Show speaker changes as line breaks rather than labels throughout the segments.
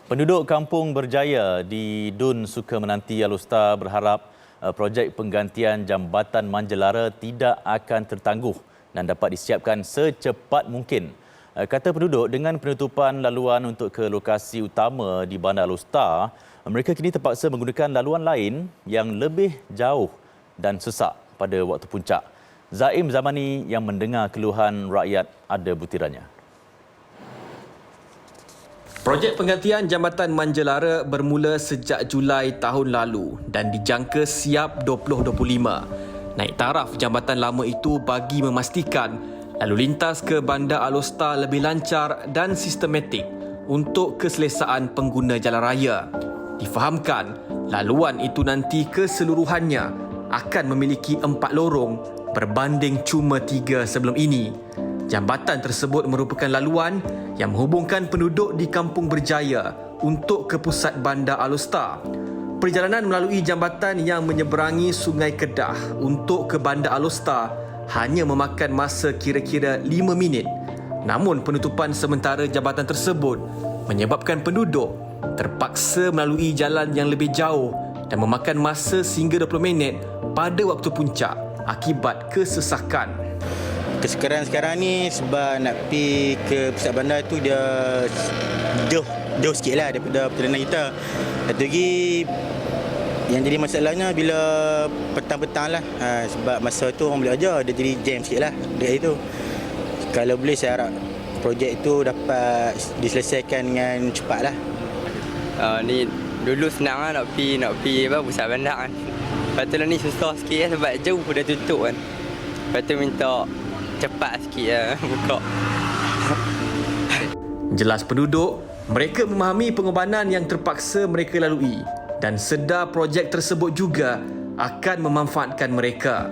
Penduduk Kampung Berjaya di Dun Suka-Menanti Alustar berharap projek penggantian Jambatan Manjelara tidak akan tertangguh dan dapat disiapkan secepat mungkin. Kata penduduk, dengan penutupan laluan untuk ke lokasi utama di Bandar Alustar, mereka kini terpaksa menggunakan laluan lain yang lebih jauh dan sesak pada waktu puncak. Zaim Zamani yang mendengar keluhan rakyat ada butirannya.
Projek penggantian Jambatan Manjelara bermula sejak Julai tahun lalu dan dijangka siap 2025. Naik taraf jambatan lama itu bagi memastikan lalu lintas ke Bandar Alustar lebih lancar dan sistematik untuk keselesaan pengguna jalan raya. Difahamkan, laluan itu nanti keseluruhannya akan memiliki 4 lorong berbanding cuma 3 sebelum ini. Jambatan tersebut merupakan laluan yang menghubungkan penduduk di Kampung Berjaya untuk ke pusat Bandar Alustar. Perjalanan melalui jambatan yang menyeberangi Sungai Kedah untuk ke Bandar Alustar hanya memakan masa kira-kira 5 minit. Namun penutupan sementara jambatan tersebut menyebabkan penduduk terpaksa melalui jalan yang lebih jauh dan memakan masa sehingga 20 minit pada waktu puncak akibat kesesakan.
Kesekarang ni sebab nak pergi ke pusat bandar tu dia jauh sikit lah daripada perjalanan kita. Satu lagi yang jadi masalahnya bila petang-petang lah, sebab masa tu orang boleh ajar, dia jadi jam sikit lah dekat itu. Kalau boleh saya harap projek itu dapat diselesaikan dengan cepat lah.
Ni dulu senang lah nak pergi pusat bandar kan. Lepas tu lah ni susah sikit lah sebab jauh dah tutup kan. Lepas tu minta cepat sikit lah buka.
Jelas penduduk, mereka memahami pengorbanan yang terpaksa mereka lalui dan sedar projek tersebut juga akan memanfaatkan mereka.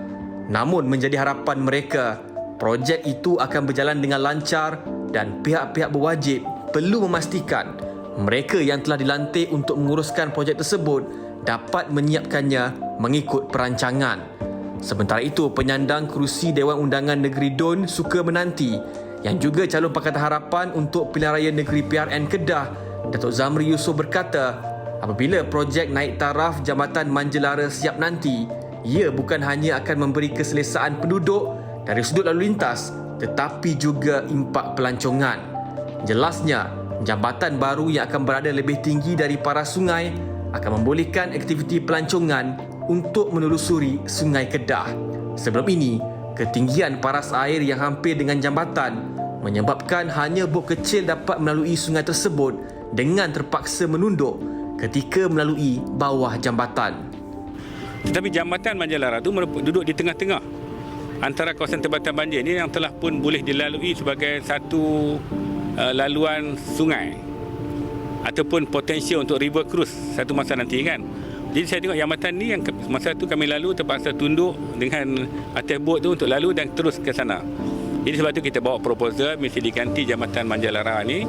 Namun menjadi harapan mereka, projek itu akan berjalan dengan lancar dan pihak-pihak berwajib perlu memastikan mereka yang telah dilantik untuk menguruskan projek tersebut dapat menyiapkannya mengikut perancangan. Sementara itu, penyandang kerusi Dewan Undangan Negeri Dun Suka-Menanti yang juga calon Pakatan Harapan untuk Pilihan Raya Negeri PRN Kedah, Datuk Zamri Yusof berkata, apabila projek naik taraf Jambatan Manjelara siap nanti, ia bukan hanya akan memberi keselesaan penduduk dari sudut lalu lintas tetapi juga impak pelancongan. Jelasnya, jambatan baru yang akan berada lebih tinggi dari paras sungai akan membolehkan aktiviti pelancongan untuk menelusuri Sungai Kedah. Sebelum ini, ketinggian paras air yang hampir dengan jambatan menyebabkan hanya bot kecil dapat melalui sungai tersebut dengan terpaksa menunduk ketika melalui bawah jambatan.
Tetapi Jambatan Manjelara itu duduk di tengah-tengah antara kawasan tempatan banjir ini yang telah pun boleh dilalui sebagai satu laluan sungai ataupun potensial untuk river cruise satu masa nanti kan. Jadi saya tengok jambatan ni yang masa tu kami lalu terpaksa tunduk dengan atas bot tu untuk lalu dan terus ke sana. Jadi sebab tu kita bawa proposal mesti diganti Jambatan Manjelara ni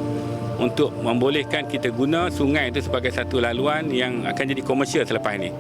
untuk membolehkan kita guna sungai itu sebagai satu laluan yang akan jadi komersial selepas ini.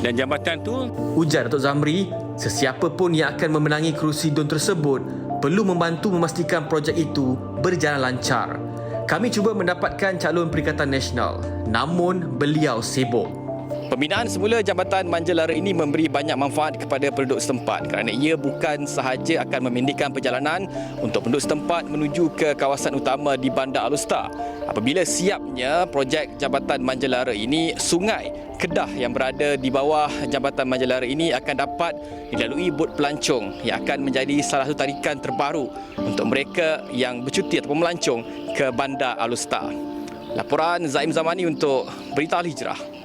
Dan jambatan tu,
ujar Datuk Zamri, sesiapa pun yang akan memenangi kerusi Dun tersebut perlu membantu memastikan projek itu berjalan lancar. Kami cuba mendapatkan calon Perikatan Nasional, namun beliau sibuk.
Pembinaan semula Jambatan Manjelara ini memberi banyak manfaat kepada penduduk setempat kerana ia bukan sahaja akan memendekkan perjalanan untuk penduduk setempat menuju ke kawasan utama di Bandar Alustar. Apabila siapnya projek Jambatan Manjelara ini, Sungai Kedah yang berada di bawah Jambatan Manjelara ini akan dapat dilalui bot pelancong yang akan menjadi salah satu tarikan terbaru untuk mereka yang bercuti ataupun melancong ke Bandar Alustar. Laporan Zaim Zamani untuk Berita Al Hijrah.